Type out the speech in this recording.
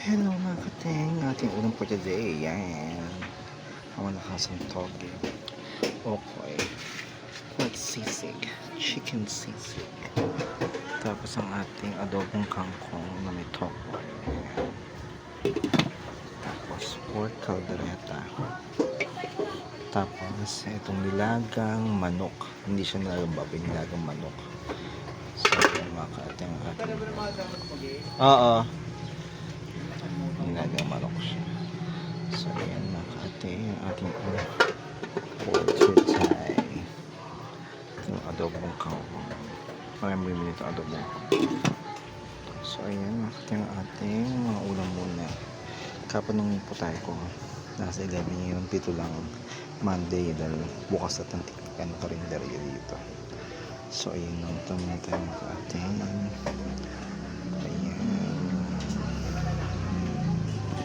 Hello mga kating, ating ulam for today, yan. Malakasang toge. Okay. Let's sisig. Chicken sisig. Tapos ang ating adobong kangkong na may tokwa. Tapos pork caldereta. Tapos itong nilagang manok. Hindi siya nilagang baboy, nilagang manok. So, yan mga kating ating. Oo. Nilagang manok siya. So, ayan mga kating ating pork chutay. Itong adobong kangkong. Marami bumili itong adobong kangkong. So, ayan mga kating ating mga ulam muna. Kapanungin po tayo ko. Nasa 11 yun, 7 lang Monday dahil bukas at ang tikikan ng karinderya dito. So, ayun, ito muna tayo mga kating.